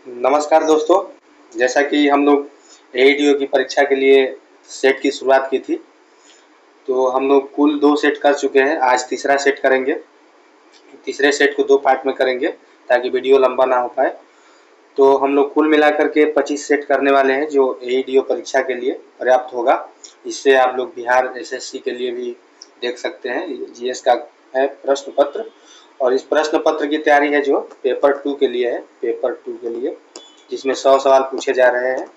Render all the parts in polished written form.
नमस्कार दोस्तों। जैसा कि हम लोग एईडीओ की परीक्षा के लिए सेट की शुरुआत की थी, तो हम लोग कुल 2 सेट कर चुके हैं। आज तीसरा सेट करेंगे। तीसरे सेट को 2 पार्ट में करेंगे ताकि वीडियो लंबा ना हो पाए। तो हम लोग कुल मिलाकर के 25 सेट करने वाले हैं, जो एईडीओ परीक्षा के लिए पर्याप्त होगा। इससे आप लोग बिहार एसएससी के लिए भी देख सकते हैं। जीएस का है प्रश्न पत्र, और इस प्रश्न पत्र की तैयारी है जो पेपर 2 के लिए है। पेपर 2 के लिए जिसमें 100 सवाल पूछे जा रहे हैं,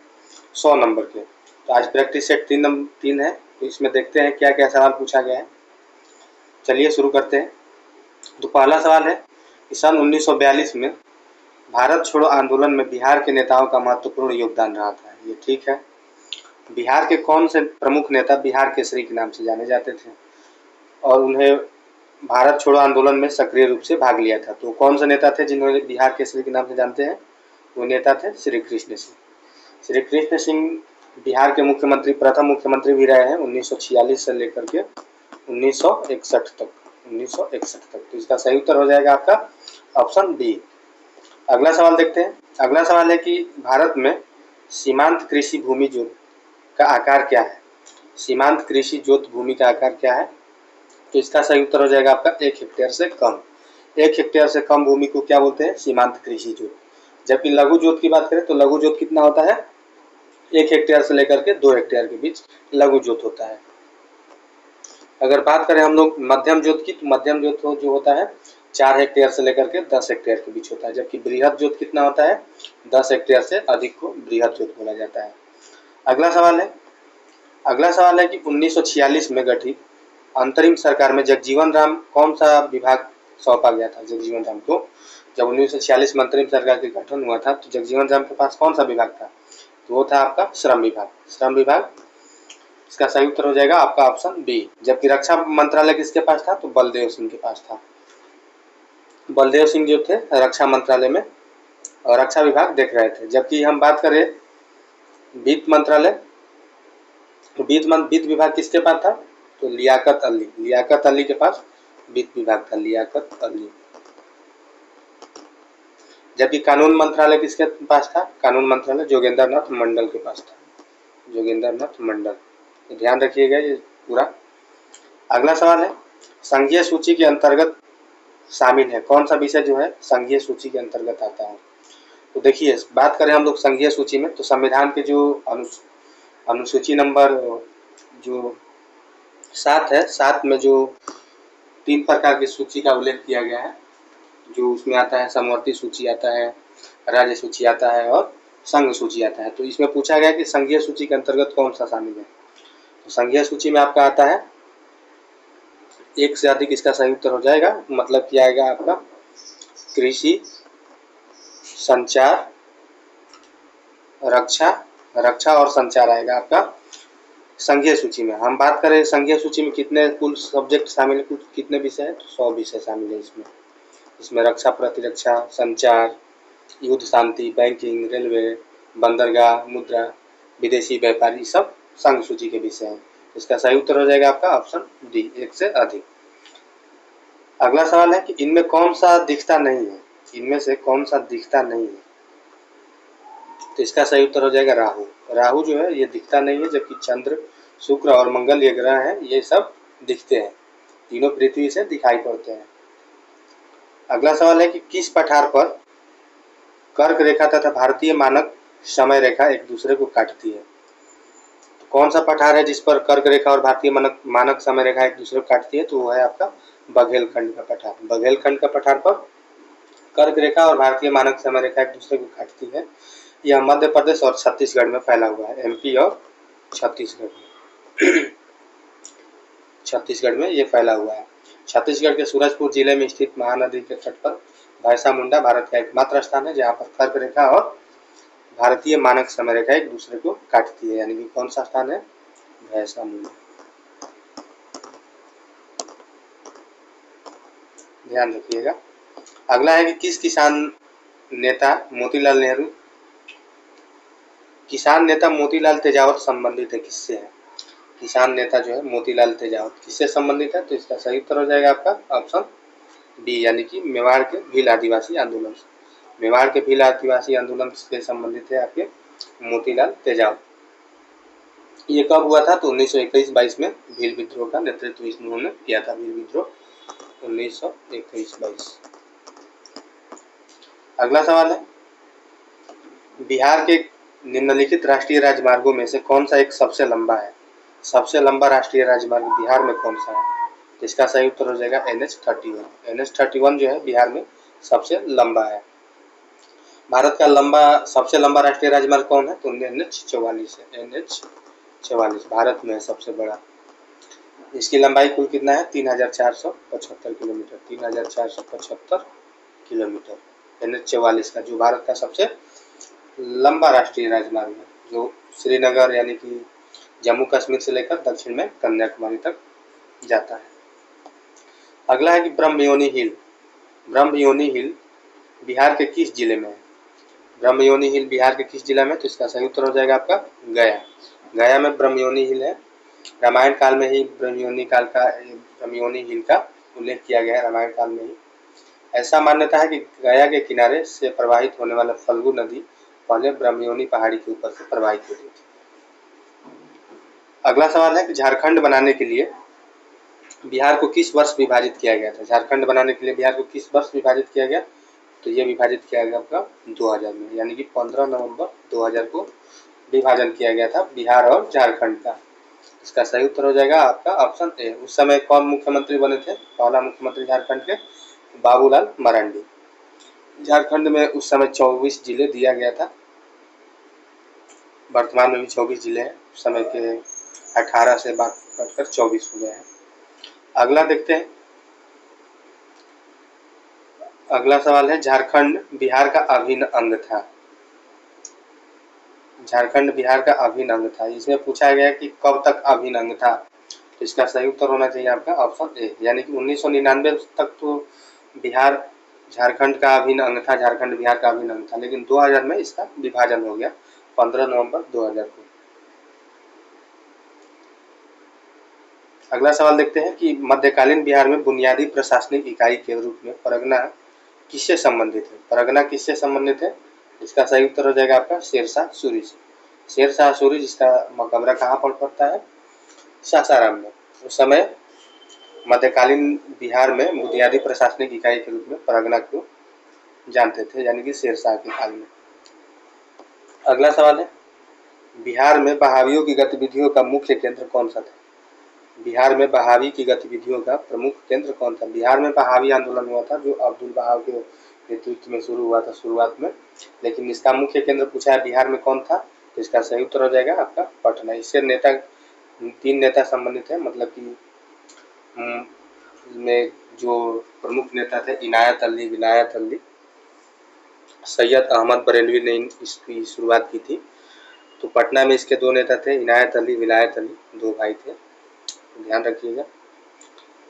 100 नंबर के। तो आज प्रैक्टिस सेट 3 है, तो इसमें देखते हैं क्या क्या सवाल पूछा गया है। चलिए शुरू करते हैं। तो पहला सवाल है कि सन 1942 में भारत छोड़ो आंदोलन में बिहार के नेताओं का महत्वपूर्ण योगदान रहा था। ये ठीक है। बिहार के कौन से प्रमुख नेता बिहार केसरी के नाम से जाने जाते थे और उन्हें भारत छोड़ो आंदोलन में सक्रिय रूप से भाग लिया था? तो कौन से नेता थे जिन्होंने बिहार केसरी के नाम से जानते हैं? वो नेता थे श्री कृष्ण सिंह। श्री कृष्ण सिंह बिहार के मुख्यमंत्री, प्रथम मुख्यमंत्री भी रहे हैं 1946 से लेकर के 1961 तक। 1961 तक। तो इसका सही उत्तर हो जाएगा आपका ऑप्शन बी। अगला सवाल देखते हैं। अगला सवाल है कि भारत में सीमांत कृषि भूमि जोत का आकार क्या है? सीमांत कृषि जोत भूमि का आकार क्या है? तो इसका सही उत्तर हो जाएगा आपका 1 हेक्टेयर से कम। 1 हेक्टेयर से कम भूमि को क्या बोलते हैं? सीमांत कृषि जोत। जबकि लघु जोत की बात करें तो लघु जोत कितना होता है? 1 हेक्टेयर से लेकर के 2 हेक्टेयर के बीच लघु जोत होता है। अगर बात करें हम लोग मध्यम जोत की, तो मध्यम जोत जो होता है 4 हेक्टेयर से लेकर के 10 हेक्टेयर के बीच होता है। जबकि बृहद जोत कितना होता है? 10 हेक्टेयर से अधिक को बृहद जोत बोला जाता है। अगला सवाल है कि 1946 में गठित अंतरिम सरकार में जगजीवन राम कौन सा विभाग सौंपा गया था? जगजीवन राम को जब 1946 में अंतरिम सरकार का गठन हुआ था, तो जगजीवन राम के पास कौन सा विभाग था? तो वो था आपका श्रम विभाग। श्रम विभाग। इसका सही उत्तर हो जाएगा आपका ऑप्शन बी। जबकि रक्षा मंत्रालय किसके पास था? तो बलदेव सिंह के पास था। बलदेव सिंह जो थे रक्षा मंत्रालय में और रक्षा विभाग देख रहे थे। जबकि हम बात करें वित्त मंत्रालय, तो वित्त विभाग किसके पास था? तो लियाकत अली के पास वित्त विभाग था। लियाकत अली। जबकि कानून मंत्रालय किसके पास था? कानून मंत्रालय जोगेंद्र नाथ मंडल के पास था। जोगेंद्र नाथ मंडल। तो ध्यान रखिएगा ये पूरा। अगला सवाल है संघीय सूची के अंतर्गत शामिल है कौन सा विषय जो है संघीय सूची के अंतर्गत आता है? तो देखिए, बात करें हम लोग संघीय सूची में, तो संविधान के जो अनुसूची नंबर जो 7 है, 7 में जो 3 प्रकार की सूची का उल्लेख किया गया है, जो उसमें आता है समवर्ती सूची आता है, राज्य सूची आता है और संघ सूची आता है। तो इसमें पूछा गया कि संघीय सूची के अंतर्गत कौन सा शामिल है? तो संघीय सूची में आपका आता है 1 से अधिक। इसका सही उत्तर हो जाएगा, मतलब क्या आएगा आपका कृषि, संचार, रक्षा और संचार आएगा आपका संघीय सूची में। हम बात करें संघीय सूची में कितने कुल सब्जेक्ट शामिल है, कितने विषय है? तो 100 विषय शामिल है इसमें रक्षा, प्रतिरक्षा, संचार, युद्ध शांति, बैंकिंग, रेलवे, बंदरगाह, मुद्रा, विदेशी व्यापारी, सब संघ सूची के विषय हैं। इसका सही उत्तर हो जाएगा आपका ऑप्शन डी, 1 से अधिक। अगला सवाल है कि इनमें कौन सा दिखता नहीं है? इनमें से कौन सा दिखता नहीं है? तो इसका सही उत्तर हो जाएगा राहु। राहु जो है ये दिखता नहीं है, जबकि चंद्र, शुक्र और मंगल ये ग्रह हैं, ये सब दिखते हैं। तीनों पृथ्वी से दिखाई पड़ते हैं। अगला सवाल है कि किस पठार पर कर्क रेखा तथा भारतीय मानक समय रेखा एक दूसरे को काटती है? तो कौन सा पठार है जिस पर कर्क रेखा और भारतीय मानक समय रेखा एक दूसरे को काटती है? तो वो है आपका बघेलखंड का पठार। बघेलखंड का पठार पर कर्क रेखा और भारतीय मानक समय रेखा एक दूसरे को काटती है। यह मध्य प्रदेश और छत्तीसगढ़ में फैला हुआ है। एमपी और छत्तीसगढ़ में छत्तीसगढ़ में ये फैला हुआ है। छत्तीसगढ़ के सूरजपुर जिले में स्थित महानदी के तट पर भैंसा मुंडा भारत का एकमात्र स्थान है जहाँ पर कर्क रेखा और भारतीय मानक समय रेखा एक दूसरे को काटती है। यानी कि कौन सा स्थान है? भैंसा मुंडा। ध्यान रखिएगा। अगला है कि किस किसान नेता मोतीलाल नेहरू तेजावत संबंधित है? किससे है? किसान नेता जो है मोतीलाल तेजावत किससे संबंधित है? तो इसका सही उत्तर हो जाएगा आपका ऑप्शन बी, यानी कि मेवाड़ के भील आदिवासी आंदोलन से। मेवाड़ के भील आदिवासी आंदोलन से संबंधित है आपके मोतीलाल तेजाब। ये कब हुआ था? तो 1921-22 में भील विद्रोह का नेतृत्व इन्होंने किया था। भील विद्रोह 1921-22। अगला सवाल है, बिहार के निम्नलिखित राष्ट्रीय राजमार्गों में से कौन सा एक सबसे लंबा है? सबसे लंबा राष्ट्रीय राजमार्ग बिहार में कौन सा है? तो इसका सही उत्तर हो जाएगा NH-31। NH-31 जो है बिहार में सबसे लंबा है। भारत का सबसे लंबा राष्ट्रीय राजमार्ग कौन है? तो NH-44 है। NH-44 भारत में है सबसे बड़ा। इसकी लंबाई कुल कितना है? 3475 किलोमीटर। 3475 किलोमीटर NH-44 का, जो भारत का सबसे लंबा राष्ट्रीय राजमार्ग है, जो श्रीनगर यानी कि जम्मू कश्मीर से लेकर दक्षिण में कन्याकुमारी तक जाता है। अगला है कि ब्रह्मयोनी हिल। ब्रह्मयोनी हिल बिहार के किस जिले में है? ब्रह्मयोनी हिल बिहार के किस जिला में? तो इसका सही उत्तर हो जाएगा आपका गया। गया में ब्रह्मयोनी हिल है। रामायण काल में ही ब्रह्मयोनी हिल का उल्लेख किया गया है, रामायण काल में ही। ऐसा मान्यता है कि गया के किनारे से प्रवाहित होने वाला फल्गु नदी पहले ब्रह्मयोनी पहाड़ी के ऊपर से प्रवाहित होती थी। अगला सवाल है कि झारखंड बनाने के लिए बिहार को किस वर्ष विभाजित किया गया था? झारखंड बनाने के लिए बिहार को किस वर्ष विभाजित किया गया? तो ये विभाजित किया गया आपका 2000 में, यानी कि 15 नवंबर 2000 को विभाजन किया गया था बिहार और झारखंड का। इसका सही उत्तर हो जाएगा आपका ऑप्शन ए। उस समय कौन मुख्यमंत्री बने थे? पहला मुख्यमंत्री झारखंड के बाबूलाल मरांडी। झारखंड में उस समय 24 जिले दिया गया था। वर्तमान में भी 24 जिले हैं, उस समय के 18 से बढ़कर 24 हो गए हैं। अगला देखते हैं। अगला सवाल है, झारखंड बिहार का अभिन्न अंग था। झारखंड बिहार का अभिन्न अंग था। इसमें पूछा गया कि कब तक अभिन्न अंग था? तो इसका सही उत्तर होना चाहिए आपका ऑप्शन ए, यानी कि 1999 तक तो बिहार झारखंड का अभिन्न अंग था, झारखंड बिहार का अभिन्न अंग था, लेकिन 2000 में इसका विभाजन हो गया 15 नवंबर 2000 को। अगला सवाल देखते हैं कि मध्यकालीन बिहार में बुनियादी प्रशासनिक इकाई के रूप में परगना किससे संबंधित है? परगना किससे संबंधित है? इसका सही उत्तर हो जाएगा आपका शेरशाह सूरी से। शेरशाह सूरी जिसका मकबरा कहाँ पर पड़ता है? सासाराम में। उस समय मध्यकालीन बिहार में बुनियादी प्रशासनिक इकाई के रूप में परगना को जानते थे, यानी कि शेरशाह के काल में। अगला सवाल है, बिहार में बहावियों की गतिविधियों का मुख्य केंद्र कौन सा था? बिहार में बहावी की गतिविधियों का प्रमुख केंद्र कौन था? बिहार में बहावी आंदोलन हुआ था, जो अब्दुल बहाव के नेतृत्व में शुरू हुआ था शुरुआत में, लेकिन इसका मुख्य केंद्र पूछा है बिहार में कौन था? तो इसका सही उत्तर हो जाएगा आपका पटना। इससे 3 नेता संबंधित है, मतलब कि में जो प्रमुख नेता थे इनायत अली, विलायत अली, सैयद अहमद बरेलवी ने इसकी शुरुआत की थी। तो पटना में इसके 2 नेता थे, इनायत अली, विलायत अली, 2 भाई थे, ध्यान रखिएगा।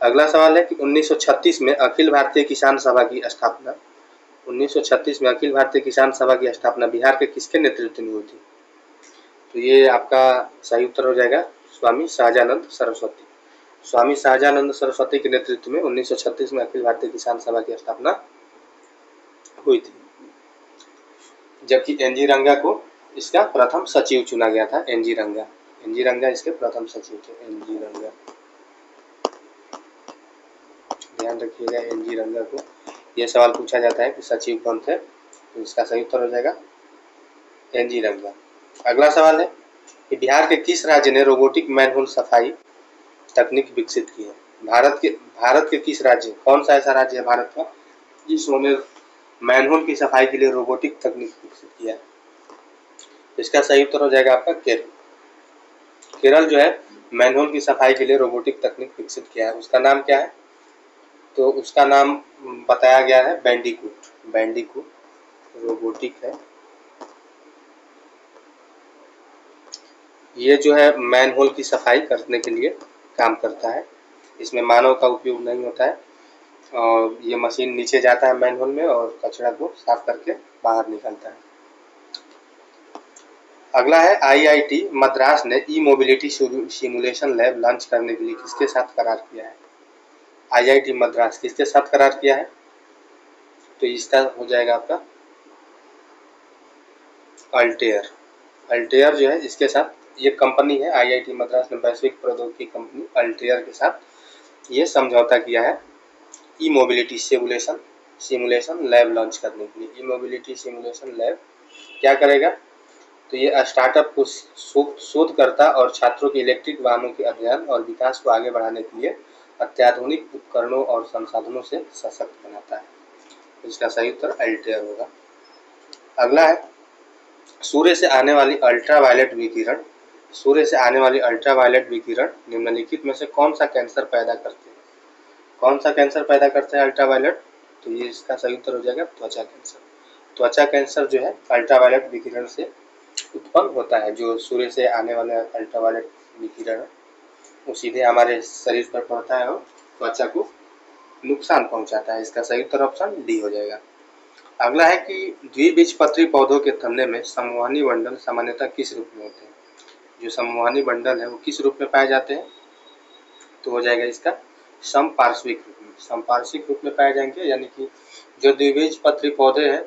अगला सवाल है कि 1936 में अखिल भारतीय किसान सभा की स्थापना 1936 में अखिल भारतीय किसान सभा की स्थापना बिहार के किसके नेतृत्व में हुई थी? तो ये आपका सही उत्तर हो जाएगा स्वामी सहजानंद सरस्वती। स्वामी सहजानंद सरस्वती के नेतृत्व में 1936 में अखिल भारतीय किसान सभा की स्थापना हुई थी, जबकि एनजी रंगा को इसका प्रथम सचिव चुना गया था। एनजी रंगा इसके प्रथम सचिव थे। एनजी रंगा, ध्यान रखिएगा एनजी रंगा को। यह सवाल पूछा जाता है कि सचिव कौन थे, तो इसका सही उत्तर हो जाएगा एनजी रंगा। अगला सवाल है कि बिहार के किस राज्य ने रोबोटिक मैनहोल सफाई तकनीक विकसित की है? भारत के किस राज्य, कौन सा ऐसा राज्य है भारत का जिसने मैनहोल की सफाई के लिए रोबोटिक तकनीक विकसित किया है? इसका सही उत्तर हो जाएगा आपका केरल। केरल जो है मैनहोल की सफाई के लिए रोबोटिक तकनीक विकसित किया है। उसका नाम क्या है? तो उसका नाम बताया गया है बैंडिकूट रोबोटिक है। ये जो है मैनहोल की सफाई करने के लिए काम करता है। इसमें मानव का उपयोग नहीं होता है और ये मशीन नीचे जाता है मैनहोल में और कचरा को साफ करके बाहर निकलता है। अगला है, आईआईटी मद्रास ने ई मोबिलिटी सिमुलेशन लैब लॉन्च करने के लिए किसके साथ करार किया है? आईआईटी मद्रास किसके साथ करार किया है? तो इसका हो जाएगा आपका अल्टेयर। अल्टेयर जो है इसके साथ ये कंपनी है आईआईटी मद्रास ने वैश्विक प्रौद्योगिकी कंपनी अल्टेयर के साथ ये समझौता किया है ई मोबिलिटी सिमुलेशन लैब लॉन्च करने के लिए। ई मोबिलिटी सिमुलेशन लैब क्या करेगा, तो ये स्टार्टअप को शोधकर्ता और छात्रों के इलेक्ट्रिक वाहनों के अध्ययन और विकास को आगे बढ़ाने के लिए अत्याधुनिक उपकरणों और संसाधनों से सशक्त बनाता है। इसका सही उत्तर अल्टेयर होगा। अगला है सूर्य से आने वाली अल्ट्रावायलेट विकिरण। सूर्य से आने वाली अल्ट्रावायलेट विकिरण निम्नलिखित में से कौन सा कैंसर पैदा करते हैं? कौन सा कैंसर पैदा करते हैं अल्ट्रावायलेट? तो ये इसका सही उत्तर हो जाएगा त्वचा कैंसर। त्वचा कैंसर जो है अल्ट्रावायलेट विकिरण से उत्पन्न होता है। जो सूर्य से आने वाला अल्ट्रावायलेट विकिरण है वो सीधे हमारे शरीर पर पड़ता है और त्वचा को नुकसान पहुंचाता है। इसका सही उत्तर ऑप्शन डी हो जाएगा। अगला है कि द्विबीजपत्री पौधों के तने में समूहानी बंडल सामान्यतः किस रूप में होते हैं? जो समूहानी बंडल है वो किस रूप में पाए जाते हैं? तो हो जाएगा इसका समपार्श्विक रूप में। समपार्श्विक रूप में पाए जाएंगे, यानी कि जो द्विबीजपत्री पौधे हैं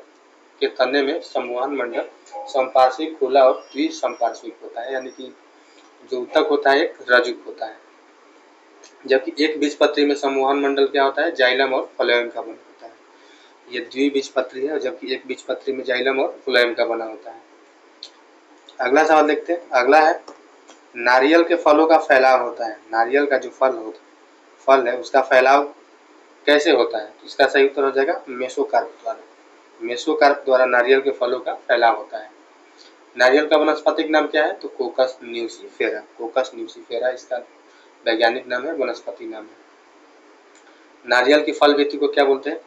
के तने में समूहान मंडल समपार्श्विक, खुला और द्विसमपार्श्विक होता है, यानी कि जो उत्तक होता है एक रजुक होता है, जबकि एक बीजपत्री में समूहान मंडल क्या होता है, जाइलम और फ्लोएम का बना होता है। ये द्विबीजपत्री है, जबकि एक बीजपत्री में जाइलम और फ्लोएम का बना होता है। अगला सवाल देखते हैं। अगला है नारियल के फलों का फैलाव होता है। नारियल का जो फल है उसका फैलाव कैसे होता है? तो इसका सही उत्तर हो जाएगा मेसोकार्प द्वारा। मेसोकार्प द्वारा नारियल के फलों का फैलाव होता है। नारियल का वानस्पतिक नाम क्या है? तो कोकस न्यूसीफेरा। कोकस न्यूसीफेरा इसका वैज्ञानिक नाम है, वनस्पति नाम है। नारियल की फल भित्ति को क्या बोलते हैं?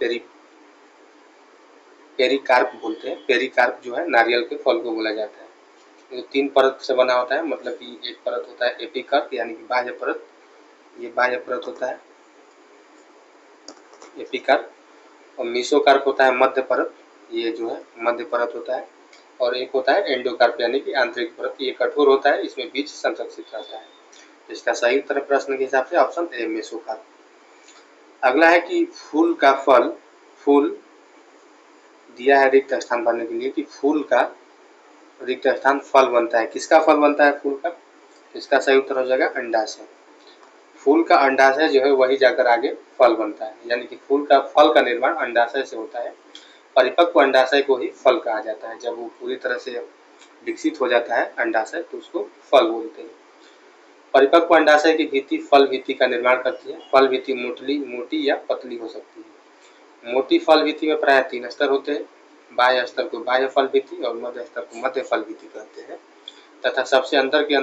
पेरिकार्प बोलते हैं। पेरिकार्प जो है नारियल के फल को बोला जाता है। ये 3 परत से बना होता है, मतलब कि एक परत होता है एपिकर्प यानी कि बाह्य परत, ये बाह्य परत होता है एपिकर्प, और मेसोकार्प होता है मध्य परत, ये जो है मध्य परत होता है, और एक होता है एंडोकार्प यानी कि आंतरिक परत, ये कठोर होता है, इसमें बीज संरक्षित रहता है। इसका सही उत्तर प्रश्न के हिसाब से ऑप्शन ए मेसोकार्प। अगला है कि फूल दिया है रिक्त स्थान भरने के लिए कि फूल का रिक्त स्थान फल बनता है। किसका फल बनता है फूल का? इसका सही उत्तर हो जाएगा अंडाशय। फूल का अंडाशय जो है वही जाकर आगे फल बनता है, यानी कि फूल का निर्माण अंडाशय से होता है। परिपक्व अंडाशय को ही फल कहा जाता है। जब वो पूरी तरह से विकसित हो जाता है अंडाशय तो उसको फल बोलते हैं। परिपक्व अंडाशय की भित्ति फल भित्ति का निर्माण करती है। फल भित्ति मोटी या पतली हो सकती है। मोटी फल भित्ति में प्रायः 3 स्तर होते हैं। बाह्य स्तर को बाह्य फल भित्ति और मध्य स्तर को मध्य फल भित्ति कहते हैं, तथा सबसे अंदर के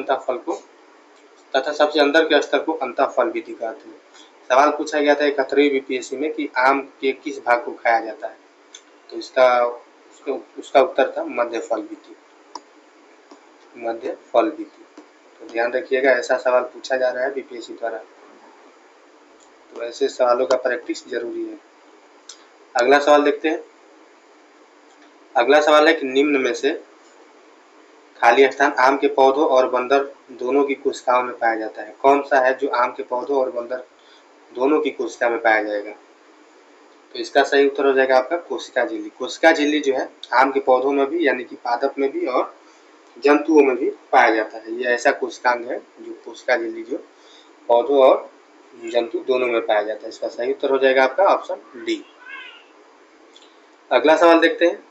स्तर को अंतःफल भित्ति कहते हैं। सवाल पूछा गया था 71वीं बीपीएससी में कि आम के किस भाग को खाया जाता है? तो उसका उत्तर था मध्य फल भित्ति। मध्य फल भित्ति। तो ध्यान रखिएगा, ऐसा सवाल पूछा जा रहा है बीपीएससी द्वारा, तो ऐसे सवालों का प्रैक्टिस जरूरी है। अगला सवाल देखते हैं। अगला सवाल है कि निम्न में से खाली स्थान आम के पौधों और बंदर दोनों की कोशिकाओं में पाया जाता है। कौन सा है जो आम के पौधों और बंदर दोनों की कोशिका में पाया जाएगा? तो इसका सही उत्तर हो जाएगा आपका कोशिका झिल्ली। कोशिका झिल्ली जो है आम के पौधों में भी, यानी कि पादप में भी और जंतुओं में भी पाया जाता है। ये ऐसा कोशिकांग है जो कोशिका झिल्ली जो पौधों और जंतु दोनों में पाया जाता है। इसका सही उत्तर हो जाएगा आपका ऑप्शन डी। अगला सवाल देखते हैं।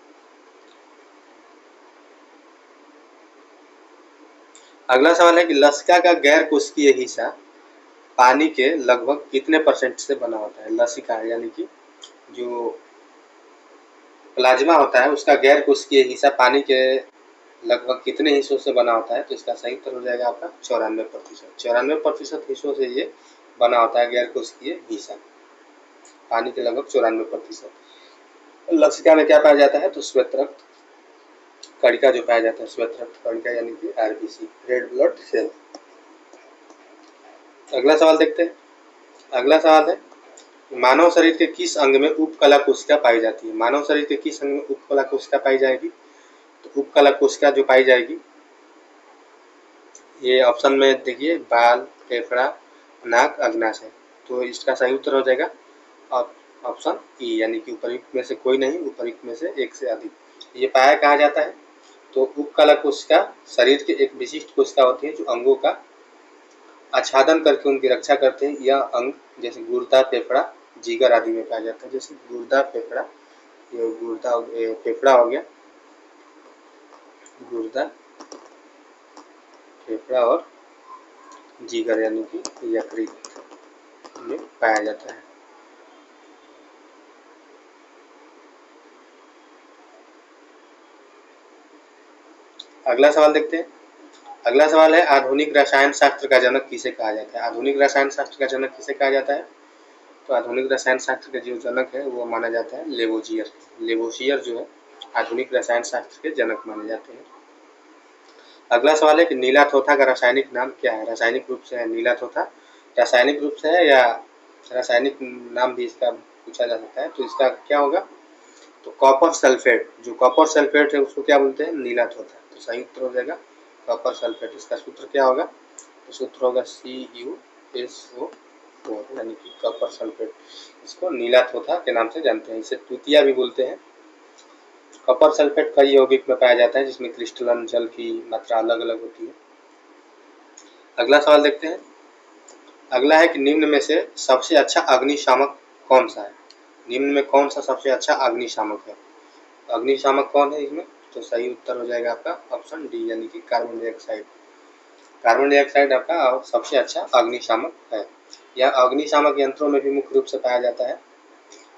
अगला सवाल है कि लसिका का गैर कोशिकीय हिस्सा पानी के लगभग कितने % से बना होता है? लसिका यानी कि जो प्लाज्मा होता है उसका गैर कोशिकीय हिस्सा पानी के लगभग कितने हिस्सों से बना होता है? तो इसका सही उत्तर हो जाएगा आपका 94%। 94% हिस्सों से ये बना होता है गैर कोशिकीय हिस्सा, पानी के लगभग 94%। लसिका में क्या पाया जाता है? तो श्वेत रक्त कणिका जो पाया जाता है, श्वेत रक्त कणिका यानी कि आरबीसी, रेड ब्लड सेल। अगला सवाल देखते हैं। अगला सवाल है मानव शरीर के किस अंग में उपकला कोशिका पाई जाती है? मानव शरीर के किस अंग में उपकला कोशिका पाई जाएगी? तो उपकला कोशिका जो पाई जाएगी, ये ऑप्शन में देखिए, बाल, फेफड़ा, नाक, अग्नाशय। तो इसका सही उत्तर हो जाएगा ऑप्शन ई, यानी कि उपयुक्त में से कोई नहीं, उपयुक्त में से एक से अधिक। ये पाया कहा जाता है तो उपकला कोशिका शरीर के एक विशिष्ट कोशिका होती है जो अंगों का आच्छादन करके उनकी रक्षा करते हैं। यह अंग जैसे गुर्दा, फेफड़ा, जिगर आदि में पाया जाता है। जैसे गुर्दा, फेफड़ा, ये गुर्दा फेफड़ा हो गया, गुर्दा, फेफड़ा और जिगर यानी कि यकृत में पाया जाता है। अगला सवाल देखते हैं। अगला सवाल है आधुनिक रसायन शास्त्र का जनक किसे कहा जाता है? आधुनिक रसायन शास्त्र का जनक किसे कहा जाता है? तो आधुनिक रसायन शास्त्र का जो जनक है वो माना जाता है लेवोजियर। लेवोजियर जो है आधुनिक रसायन शास्त्र के जनक माने जाते हैं। अगला सवाल है कि नीला थोथा का रासायनिक नाम क्या है? रासायनिक रूप से है नीला थोथा, रासायनिक रूप से है या रासायनिक नाम भी इसका पूछा जा सकता है। तो इसका क्या होगा? तो कॉपर सल्फेट, जो कॉपर सल्फेट है उसको क्या बोलते हैं? नीला थोथा। तो सही उत्तर हो जाएगा कॉपर सल्फेट। इसका सूत्र क्या होगा? तो सूत्र होगा CuSO4 यानी कि कॉपर सल्फेट। इसको नीला थोथा के नाम से जानते हैं। इसे तूतिया भी बोलते हैं। कॉपर सल्फेट कई यौगिक में पाया जाता है जिसमें क्रिस्टलन जल की मात्रा अलग अलग होती है। अगला सवाल देखते हैं। अगला है कि निम्न में से सबसे अच्छा अग्निशामक कौन सा है? निम्न में कौन सा सबसे अच्छा अग्निशामक है? अग्निशामक कौन है इसमें? तो सही उत्तर हो जाएगा आपका ऑप्शन डी यानी कि कार्बन डाइऑक्साइड। कार्बन डाइऑक्साइड आपका सबसे अच्छा अग्निशामक है। यह अग्निशामक यंत्रों में भी मुख्य रूप से पाया जाता है।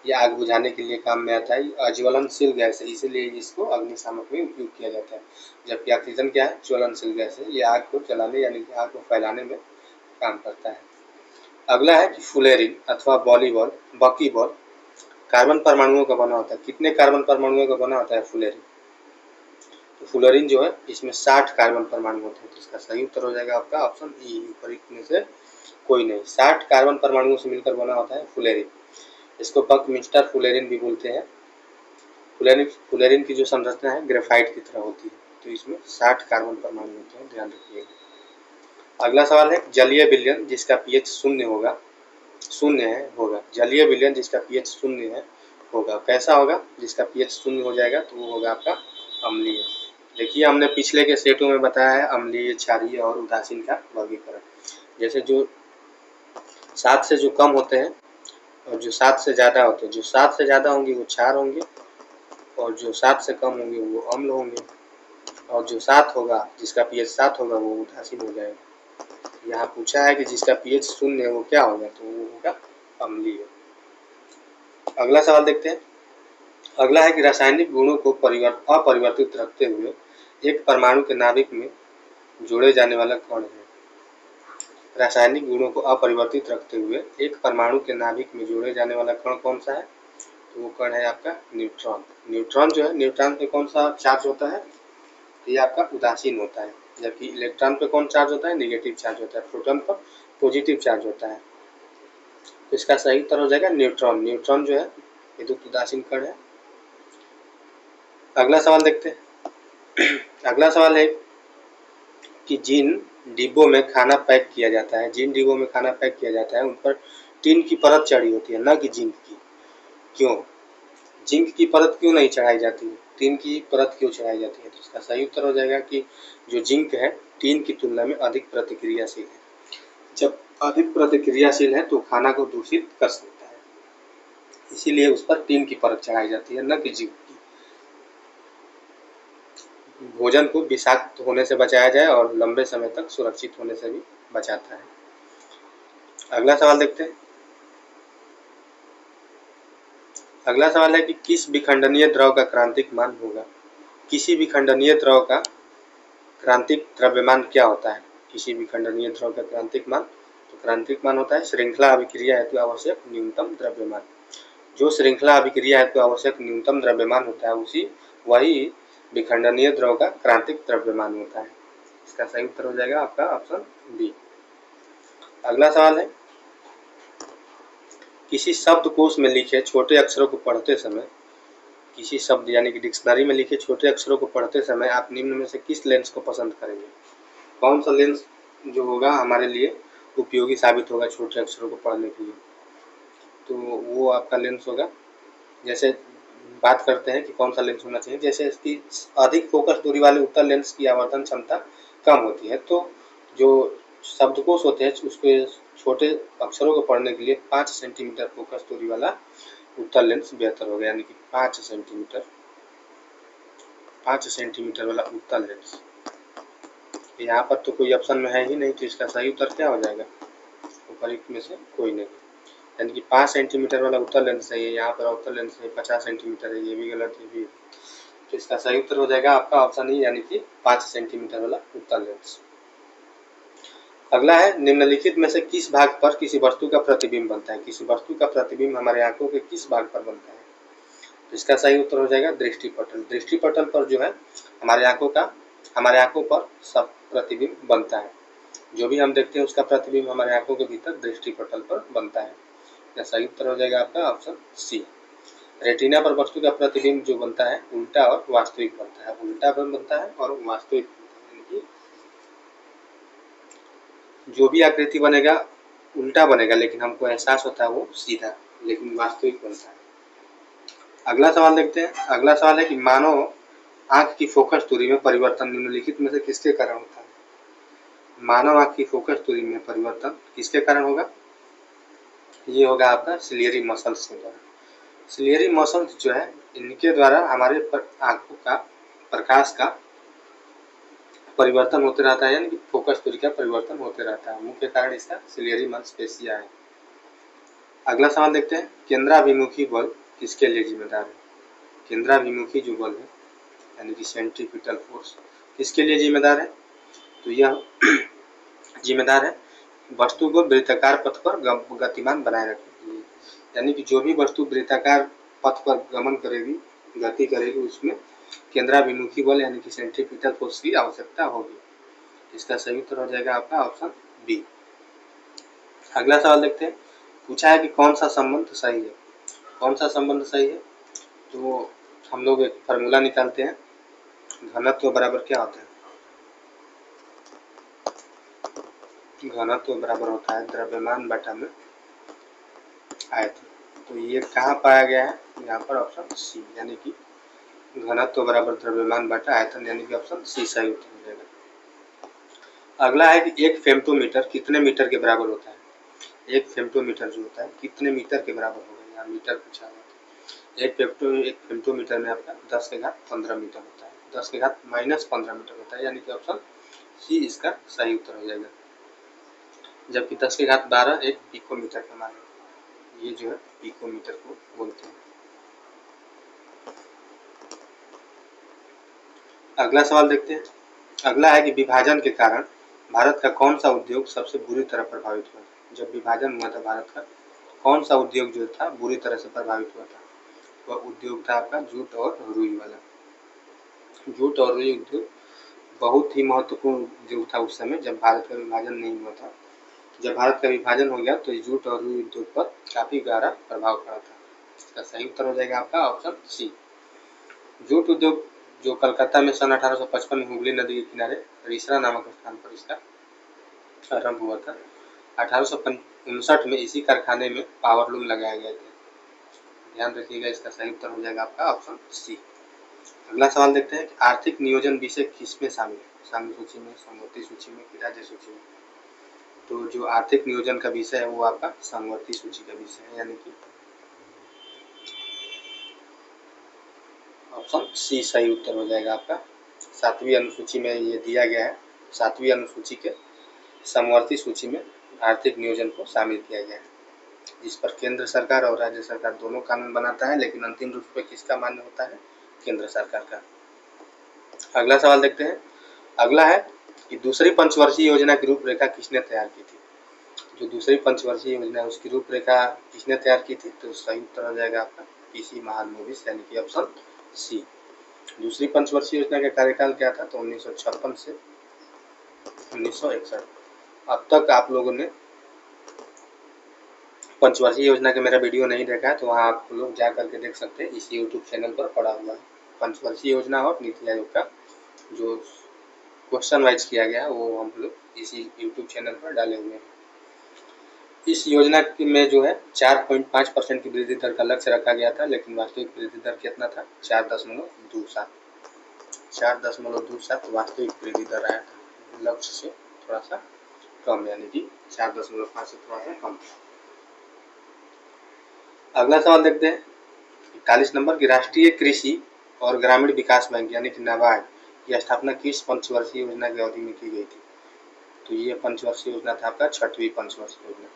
यह आग बुझाने के लिए काम में आता है। अज्वलनशील गैस है, इसीलिए इसको अग्निशामक में उपयोग किया जाता है। जबकि ऑक्सीजन क्या है? ज्वलनशील गैस है। ये आग को जलाने यानी कि आग को फैलाने में काम करता है। अगला है कि फुलेरिन अथवा बॉलीबॉल, बकीबॉल कार्बन परमाणुओं का बना होता है। कितने कार्बन परमाणुओं का बना होता है फुलेरिन? तो फ्लोरीन जो है इसमें 60 कार्बन परमाणु होते हैं। तो इसका सही उत्तर हो जाएगा आपका ऑप्शन ई, ऊपर में से कोई नहीं। 60 कार्बन परमाणुओं से मिलकर बना होता है फुलेरिन। इसको बकमिंस्टर फुलेरिन भी बोलते हैं। फुलेरिन की जो संरचना है ग्रेफाइट की तरह होती है। तो इसमें 60 कार्बन परमाणु होते हैं, ध्यान रखिएगा। अगला सवाल है जलीय विलयन जिसका पीएच शून्य होगा, जलीय विलयन जिसका पीएच शून्य है होगा। कैसा होगा? जिसका पीएच शून्य हो जाएगा तो वो होगा आपका अम्लीय। देखिए हमने पिछले के सेटों में बताया है अम्लीय, क्षारीय और उदासीन का वर्गीकरण। जैसे जो 7 से जो कम होते हैं और जो 7 से ज़्यादा होते हैं, जो 7 से ज़्यादा होंगे वो क्षार होंगे और जो 7 से कम होंगे वो अम्ल होंगे और जो 7 होगा, जिसका पीएच 7 होगा वो उदासीन हो जाएगा। यहाँ पूछा है कि जिसका पीएच शून्य है वो क्या होगा? तो वो होगा अम्लीय। अगला सवाल देखते हैं। अगला है कि रासायनिक गुणों को अपरिवर्तित रखते हुए एक परमाणु के नाभिक में जोड़े जाने वाला कण है। रासायनिक गुणों को अपरिवर्तित रखते हुए एक परमाणु के नाभिक में जोड़े जाने वाला कण कौन सा है? तो वो कण है आपका न्यूट्रॉन। न्यूट्रॉन जो है, न्यूट्रॉन पे कौन सा चार्ज होता है? तो ये आपका उदासीन होता है। जबकि इलेक्ट्रॉन पे कौन चार्ज होता है? निगेटिव चार्ज होता है। प्रोटॉन पर पॉजिटिव चार्ज होता है। तो इसका सही उत्तर हो जाएगा न्यूट्रॉन। न्यूट्रॉन जो है विद्युत उदासीन कण है। अगला सवाल देखते हैं। अगला सवाल है कि जिन डिब्बों में खाना पैक किया जाता है, उन पर टिन की परत चढ़ी होती है, न कि जिंक की। क्यों? जिंक की परत क्यों नहीं चढ़ाई जाती है? टिन की परत क्यों चढ़ाई जाती है? तो इसका सही उत्तर हो जाएगा कि जो जिंक है टिन की तुलना में अधिक प्रतिक्रियाशील है। जब अधिक प्रतिक्रियाशील है तो खाना को दूषित कर सकता है, इसीलिए उस पर टिन की परत चढ़ाई जाती है, न कि जिंक की। भोजन को विषाक्त होने से बचाया जाए और लंबे समय तक सुरक्षित होने से भी बचाता है। अगला सवाल देखते हैं। अगला सवाल है कि किस विखंडनीय द्रव का क्रांतिक मान होगा? किसी विखंडनीय द्रव का क्रांतिक द्रव्यमान क्या होता है? किसी विखंडनीय द्रव का क्रांतिक मान, तो क्रांतिक मान होता है श्रृंखला अभिक्रिया हेतु आवश्यक न्यूनतम द्रव्यमान। जो श्रृंखला अभिक्रिया हेतु आवश्यक न्यूनतम द्रव्यमान होता है वही विखंडनीय द्रव का क्रांतिक द्रव्यमान होता है। इसका सही उत्तर हो जाएगा आपका ऑप्शन बी। अगला सवाल है किसी शब्दकोश में लिखे छोटे अक्षरों को पढ़ते समय, किसी शब्द यानी कि डिक्शनरी में लिखे छोटे अक्षरों को पढ़ते समय आप निम्न में से किस लेंस को पसंद करेंगे? कौन सा लेंस जो होगा हमारे लिए उपयोगी साबित होगा छोटे अक्षरों को पढ़ने के लिए? तो वो आपका लेंस होगा, जैसे बात करते हैं कि कौन सा लेंस होना चाहिए। जैसे इसकी अधिक फोकस दूरी वाले उत्तल लेंस की आवर्धन क्षमता कम होती है, तो जो शब्दकोश होते हैं उसके छोटे अक्षरों को पढ़ने के लिए 5 सेंटीमीटर फोकस दूरी वाला उत्तल लेंस बेहतर होगा, यानी कि 5 सेंटीमीटर वाला उत्तल लेंस। यहाँ पर तो कोई ऑप्शन में है ही नहीं, तो इसका सही उत्तर क्या हो जाएगा? उपयुक्त में से कोई नहीं, यानी कि 5 सेंटीमीटर वाला उत्तल लेंस सही है। यहाँ पर उत्तल लेंस है 50 सेंटीमीटर है, ये भी गलत है, ये भी। तो इसका सही उत्तर हो जाएगा आपका ऑप्शन ई, यानी कि 5 सेंटीमीटर वाला उत्तल लेंस। अगला है, निम्नलिखित में से किस भाग पर किसी वस्तु का प्रतिबिंब बनता है? किसी वस्तु का प्रतिबिंब हमारे आंखों के किस भाग पर बनता है? तो इसका सही उत्तर हो जाएगा दृष्टिपटल। दृष्टिपटल पर जो है हमारे आंखों पर सब प्रतिबिंब बनता है। जो भी हम देखते हैं उसका प्रतिबिंब हमारे आंखों के भीतर दृष्टिपटल पर बनता है। इसका सही उत्तर हो जाएगा आपका ऑप्शन सी। रेटिना पर वस्तु का प्रतिबिंब जो बनता है उल्टा और वास्तविक बनता है। उल्टा बनता है और वास्तविक बनता है, जो भी आकृति बनेगा उल्टा बनेगा, लेकिन हमको एहसास होता है वो सीधा, लेकिन वास्तविक बनता है। अगला सवाल देखते हैं। अगला सवाल है कि मानव आंख की फोकस दूरी में परिवर्तन निम्नलिखित में से किसके कारण होता है? मानव आंख की फोकस दूरी में परिवर्तन किसके कारण होगा? ये होगा आपका सिलियरी मसल्स के द्वारा। सिलियरी मसल्स जो है इनके द्वारा हमारे आंखों का प्रकाश का परिवर्तन होते रहता है, यानी कि फोकस दूरी का परिवर्तन होते रहता है। मुख्य कारण इसका सिलियरी मांसपेशियां है। अगला सवाल देखते हैं। केंद्राभिमुखी बल किसके लिए जिम्मेदार है? केंद्राभिमुखी जो बल है यानी कि सेंट्रीपिटल फोर्स किसके लिए जिम्मेदार है? तो यह जिम्मेदार है वस्तु को वृत्ताकार पथ पर गतिमान बनाए रखने के लिए, यानी कि जो भी वस्तु वृत्ताकार पथ पर गमन करेगी, गति करेगी, उसमें केंद्राभिमुखी बल यानी कि सेंट्रीपिटल फोर्स की आवश्यकता होगी। इसका सही उत्तर हो जाएगा आपका ऑप्शन बी। अगला सवाल देखते हैं। पूछा है कि कौन सा संबंध सही है? कौन सा संबंध सही है? तो हम लोग एक फार्मूला निकालते हैं। घनत्व बराबर क्या होता है? घनत्व बराबर होता है द्रव्यमान बटा में आयतन। तो ये कहाँ पाया गया है? यहाँ पर ऑप्शन सी, यानी कि घनत्व बराबर द्रव्यमान बटा आयतन, यानी कि ऑप्शन सी सही उत्तर हो जाएगा। अगला है कि एक फेम्टोमीटर कितने मीटर के बराबर होता है? एक फेम्टोमीटर जो होता है कितने मीटर के बराबर होगा? यहाँ मीटर पूछा हुआ है। एक फेम्टोमीटर में आपका 10 के घात 15 मीटर होता है, 10 के घात -15 मीटर होता है, यानी कि ऑप्शन सी इसका सही उत्तर हो जाएगा। जबकि 10 के घात 12 एक पिकोमीटर का मान है, ये जो है पिकोमीटर को बोलते हैं। अगला सवाल देखते हैं। अगला है कि विभाजन के कारण भारत का कौन सा उद्योग सबसे बुरी तरह प्रभावित हुआ? जब विभाजन हुआ था भारत का, कौन सा उद्योग जो था बुरी तरह से प्रभावित हुआ था? वह उद्योग था आपका जूट और रुई वाला। जूट और रुई उद्योग बहुत ही महत्वपूर्ण उद्योग था उस समय जब भारत का विभाजन नहीं हुआ था। जब भारत का विभाजन हो गया तो जूट और रुई उद्योग पर काफी गहरा प्रभाव पड़ा था। इसका सही उत्तर हो जाएगा आपका ऑप्शन सी। जूट उद्योग जो कलकत्ता में सन 1855 में हुगली नदी के किनारे रिसरा नामक स्थान पर इसका आरंभ हुआ था। 1859 में इसी कारखाने में पावरलूम लगाए गए थे। ध्यान रखिएगा, इसका सही उत्तर हो जाएगा आपका ऑप्शन सी। अगला सवाल देखते हैं कि आर्थिक नियोजन विषय किसमें शामिल है? शामिल सूची में, समवर्ती सूची में, राज्य सूची में? तो जो आर्थिक नियोजन का विषय है वो आपका समवर्ती सूची का विषय है, यानी कि ऑप्शन सी सही उत्तर हो जाएगा आपका। 7वीं अनुसूची में ये दिया गया है। 7वीं अनुसूची के समवर्ती सूची में आर्थिक नियोजन को शामिल किया गया है, जिस पर केंद्र सरकार और राज्य सरकार दोनों कानून बनाता है, लेकिन अंतिम रूप से किसका मान्य होता है? केंद्र सरकार का। अगला सवाल देखते हैं। अगला है कि दूसरी पंचवर्षीय योजना की रूपरेखा किसने तैयार की थी? जो दूसरी पंचवर्षीय योजना है उसकी रूपरेखा किसने तैयार की थी? तो सही उत्तर हो जाएगा आपका पीसी महालनोबिस, यानी कि ऑप्शन सी। दूसरी पंचवर्षीय योजना का कार्यकाल क्या था? तो 1956 से 1961। अब तक आप लोगों ने पंचवर्षीय योजना का मेरा वीडियो नहीं देखा है तो वहाँ आप लोग जा करके देख सकते हैं, इस यूट्यूब चैनल पर पड़ा हुआ है। पंचवर्षीय योजना और नीति आयोग का जो क्वेश्चन वाइज किया गया है वो हम लोग इसी यूट्यूब चैनल पर डाले हुए हैं। इस योजना में जो है 4.5% की वृद्धि दर का लक्ष्य रखा गया था, लेकिन वास्तविक वृद्धि दर कितना था? 4.27 वास्तविक वृद्धि दर आया था, लक्ष्य से थोड़ा सा कम, यानी कि 4.5 से थोड़ा सा कम। अगला सवाल देखते हैं 41 नंबर की राष्ट्रीय कृषि और ग्रामीण विकास बैंक यानी कि नाबार्ड की स्थापना किस पंचवर्षीय योजना की अवधि में की गई थी? तो ये पंचवर्षीय योजना था आपका 6वीं पंचवर्षीय योजना।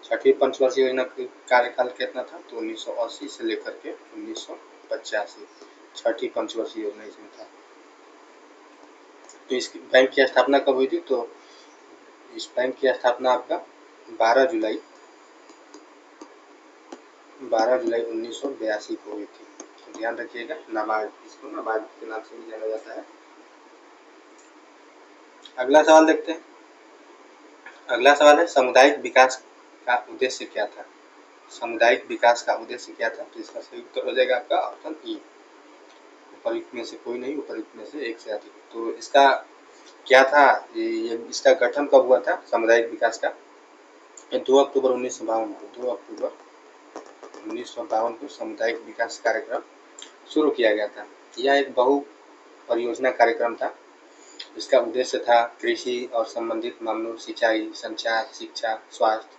6वीं पंचवर्षीय योजना का कार्यकाल कितना था? तो 1980 से लेकर के 1985 6वीं पंचवर्षीय योजना इसमें था। तो इस बैंक की स्थापना कब हुई थी? तो इस बैंक की स्थापना आपका 12 जुलाई 1982 को हुई थी। तो ध्यान रखिएगा, नाबार्ड, इसको नाबार्ड के नाम से भी जाना जाता है। अगला सवाल देखते हैं। अगला सवाल है सामुदायिक विकास का उद्देश्य क्या था? सामुदायिक विकास का उद्देश्य क्या था? तो इसका सही उत्तर हो जाएगा आपका ऑप्शन ई, उपयुक्त में से कोई नहीं, उपयुक्त में से एक से अधिक। तो इसका क्या था? ये इसका गठन कब हुआ था सामुदायिक विकास का? 2 अक्टूबर 1952 को 2 अक्टूबर 1952 को सामुदायिक विकास कार्यक्रम शुरू किया गया था। यह एक बहु परियोजना कार्यक्रम था। इसका उद्देश्य था कृषि और संबंधित मामलों, सिंचाई, संचार, शिक्षा, स्वास्थ्य,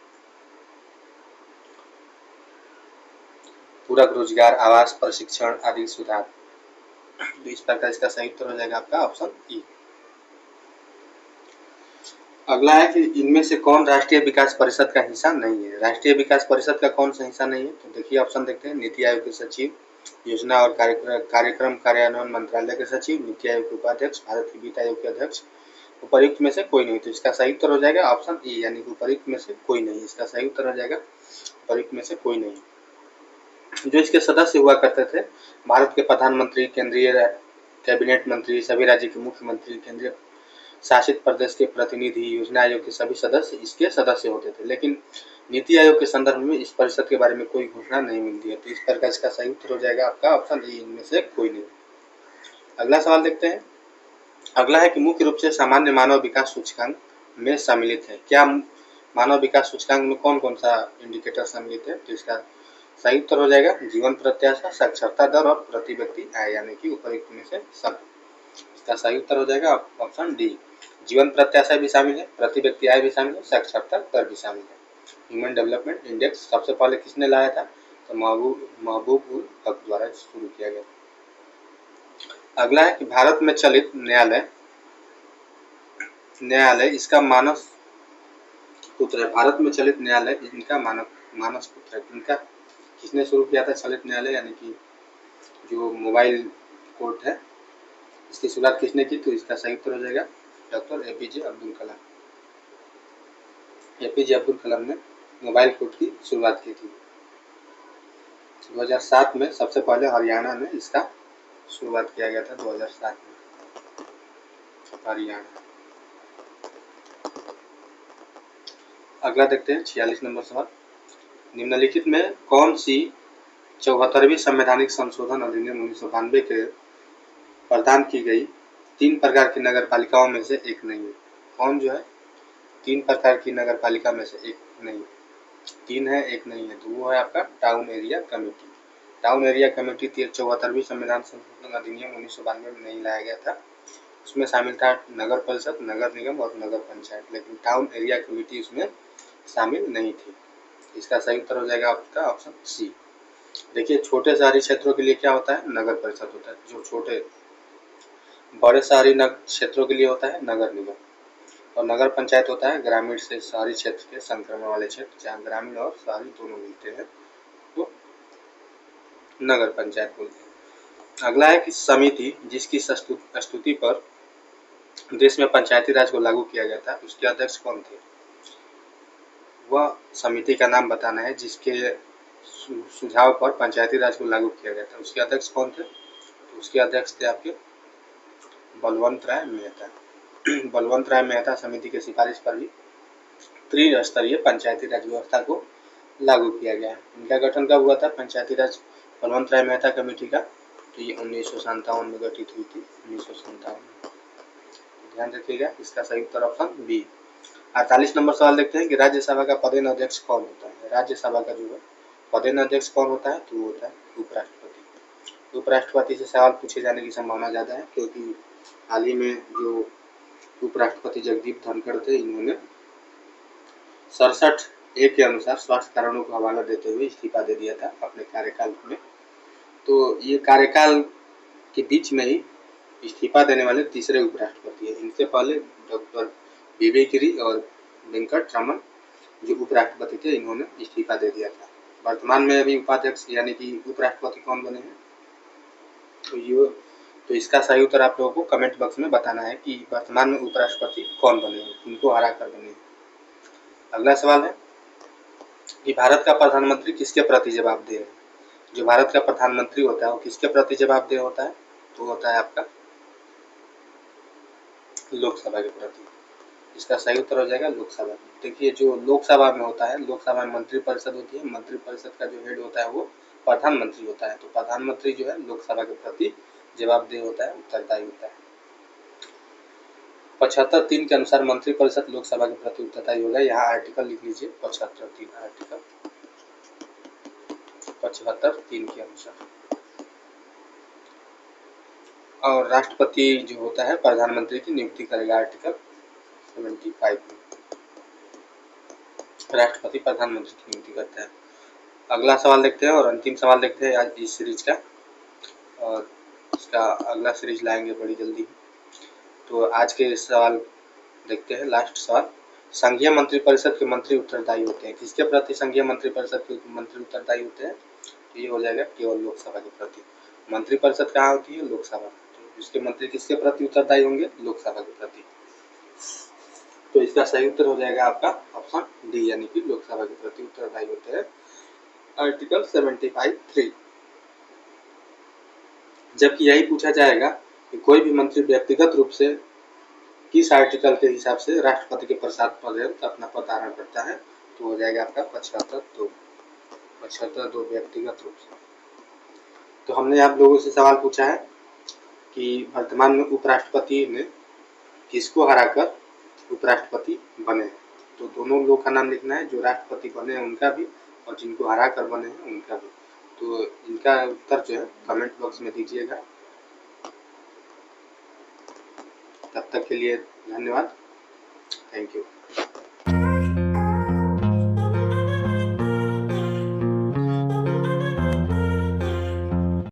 पूरक रोजगार, आवास, प्रशिक्षण आदि सुधार। तो इस प्रकार इसका सही उत्तर हो जाएगा आपका ऑप्शन ई। अगला है कि इनमें से कौन राष्ट्रीय विकास परिषद का हिस्सा नहीं है? राष्ट्रीय विकास परिषद का कौन सा हिस्सा नहीं है? तो देखिए ऑप्शन देखते हैं। नीति आयोग के सचिव, योजना और कार्यक्रम कार्यान्वयन मंत्रालय के सचिव, नीति आयोग के उपाध्यक्ष, भारत के वित्त आयोग के अध्यक्ष। उपयुक्त में से कोई नहीं। तो इसका सही उत्तर हो जाएगा ऑप्शन ई, यानी कि उपयुक्त में से कोई नहीं। इसका सही उत्तर हो जाएगा उपयुक्त में से कोई नहीं। जो इसके सदस्य हुआ करते थे, भारत के प्रधानमंत्री, केंद्रीय कैबिनेट मंत्री, सभी राज्य के मुख्यमंत्री, केंद्रीय शासित प्रदेश के प्रतिनिधि, योजना आयोग के सभी सदस्य इसके सदस्य होते थे। लेकिन नीति आयोग के संदर्भ में इस परिषद के बारे में कोई घोषणा नहीं मिलती है। तो इस प्रकार इसका सही उत्तर हो जाएगा आपका ऑप्शन ई, इनमें से कोई नहीं। अगला सवाल देखते हैं। अगला है कि मुख्य रूप से सामान्य मानव विकास सूचकांक में सम्मिलित है। क्या मानव विकास सूचकांक में कौन कौन सा इंडिकेटर सम्मिलित है? तो इसका सही उत्तर हो जाएगा जीवन प्रत्याशा, साक्षरता दर और प्रति व्यक्ति आय, यानी कि उपयुक्त में से सब। इसका सही उत्तर हो जाएगा ऑप्शन डी, जीवन प्रत्याशा भी शामिल है, प्रति व्यक्ति आय भी शामिल है, साक्षरता दर भी शामिल है। ह्यूमन डेवलपमेंट इंडेक्स सबसे पहले किसने लाया था? तो महबूब उल हक द्वारा शुरू किया गया। अगला है कि भारत में चलित न्यायालय इसका मानस पुत्र है। भारत में चलित न्यायालय इनका मानस पुत्र है। इनका किसने शुरू किया था चलित न्यायालय, यानी कि जो मोबाइल कोर्ट है, इसकी शुरुआत किसने की? तो इसका सही उत्तर हो जाएगा doctor APJ Abdul Kalam. APJ Abdul Kalam ने मोबाइल कोर्ट की शुरुआत की थी। 2007 में सबसे पहले हरियाणा में इसका शुरुआत किया गया था। 2007 में हरियाणा। अगला देखते हैं 46 नंबर सवाल। निम्नलिखित में कौन सी 74वीं संवैधानिक संशोधन अधिनियम 1992 के प्रदान की गई 3 प्रकार की नगर पालिकाओं में से एक नहीं है? कौन जो है 3 प्रकार की नगर पालिका में से एक नहीं, 3 है एक नहीं है, तो वो है आपका town area committee. Town area committee 74वीं संविधान संशोधन अधिनियम 1992 में नहीं लाया गया था। उसमें शामिल था नगर परिषद, नगर निगम और नगर पंचायत, लेकिन टाउन एरिया कमेटी उसमें शामिल नहीं थी। इसका सही उत्तर हो जाएगा आपका ऑप्शन सी। देखिए छोटे शहरी क्षेत्रों के लिए क्या होता है? नगर परिषद होता है। जो छोटे बड़े शहरी क्षेत्रों के लिए होता है नगर निगम, और नगर पंचायत होता है ग्रामीण से शहरी क्षेत्र के संक्रमण वाले क्षेत्र, जहाँ ग्रामीण और शहरी दोनों मिलते हैं, तो नगर पंचायत बोलते हैं। अगला है कि समिति जिसकी स्तुति पर देश में पंचायती राज को लागू किया गया था, उसके अध्यक्ष कौन थे? वह समिति का नाम बताना है जिसके सुझाव पर पंचायती राज को लागू किया गया था। उसके अध्यक्ष कौन थे? तो उसके अध्यक्ष थे आपके बलवंत राय मेहता। बलवंत राय मेहता समिति के सिफारिश पर ही त्रिस्तरीय पंचायती राज व्यवस्था को लागू किया गया। इनका गठन कब हुआ था पंचायती राज बलवंत राय मेहता कमेटी का? तो ये 1957 में गठित हुई थी, 1957 में। ध्यान रखिएगा, इसका सही उत्तर ऑप्शन बी, 48 नंबर सवाल देखते हैं कि राज्यसभा का पदेन अध्यक्ष कौन होता है। राज्यसभा का जो है पदेन अध्यक्ष कौन होता है, तो वो होता है उपराष्ट्रपति। उपराष्ट्रपति से सवाल पूछे जाने की संभावना ज़्यादा है, क्योंकि हाल ही में जो उपराष्ट्रपति जगदीप धनखड़ थे, इन्होंने 67A के अनुसार स्वास्थ्य कारणों को हवाला देते हुए इस्तीफा दे दिया था अपने कार्यकाल में। तो ये कार्यकाल के बीच में ही इस्तीफा देने वाले तीसरे उपराष्ट्रपति हैं। इनसे पहले डॉक्टर बीबी गिरी और वेंकट रमन जो उपराष्ट्रपति थे, इन्होंने इस्तीफा दे दिया था। वर्तमान में अभी उपाध्यक्ष यानी कि उपराष्ट्रपति कौन बने हैं, तो इसका सही उत्तर आप लोगों को कमेंट बॉक्स में बताना है कि वर्तमान में उपराष्ट्रपति कौन बने हैं, किनको हरा कर बने हैं। अगला सवाल है कि भारत का प्रधानमंत्री किसके प्रति जवाबदेह है। जो भारत का प्रधानमंत्री होता है वो किसके प्रति जवाबदेह होता है, तो होता है आपका लोकसभा के प्रति। इसका सही उत्तर हो जाएगा लोकसभा। देखिए जो लोकसभा में होता है, लोकसभा में मंत्रिपरिषद होती है, मंत्रिपरिषद का जो हेड होता है वो प्रधानमंत्री होता है। तो प्रधानमंत्री जो है लोकसभा के प्रति जवाबदेह होता है, उत्तरदायी होता है। 75(3) के अनुसार मंत्रिपरिषद लोकसभा के प्रति उत्तरदायी होगा। यहाँ आर्टिकल लिख लीजिए 75(3), आर्टिकल 75(3) के अनुसार। और राष्ट्रपति जो होता है प्रधानमंत्री की नियुक्ति करेगा, आर्टिकल 75 में राष्ट्रपति प्रधानमंत्री की नियुक्ति करता है। अगला सवाल देखते हैं और अंतिम सवाल देखते हैं आज इस सीरीज का, और इसका अगला सीरीज लाएंगे बड़ी जल्दी। तो आज के सवाल देखते हैं, लास्ट सवाल। संघीय मंत्रिपरिषद के मंत्री उत्तरदायी होते हैं। किसके प्रति संघीय मंत्रिपरिषद के मंत्री उत्तरदायी होते हैं, तो ये हो जाएगा केवल लोकसभा के प्रति। मंत्रिपरिषद कहाँ होती है, लोकसभा। तो इसके मंत्री किसके प्रति उत्तरदायी होंगे, लोकसभा के प्रति। तो इसका सही उत्तर हो जाएगा आपका ऑप्शन डी, यानी कि लोकसभा के प्रति उत्तरदायी होते हैं, आर्टिकल 75(3). जबकि यही पूछा जाएगा कि कोई भी मंत्री व्यक्तिगत रूप से किस आर्टिकल के हिसाब से राष्ट्रपति के प्रसाद पर्यंत अपना पद धारण करता है, तो हो जाएगा आपका 75(2) व्यक्तिगत रूप से। तो हमने आप लोगों से सवाल पूछा है कि वर्तमान में उपराष्ट्रपति ने किसको हराकर उपराष्ट्रपति बने। तो दोनों लोग का नाम लिखना है, जो राष्ट्रपति बने हैं उनका भी और जिनको हरा कर बने हैं उनका भी। तो इनका उत्तर जो है कमेंट बॉक्स में दीजिएगा। तब तक के लिए धन्यवाद, थैंक यू।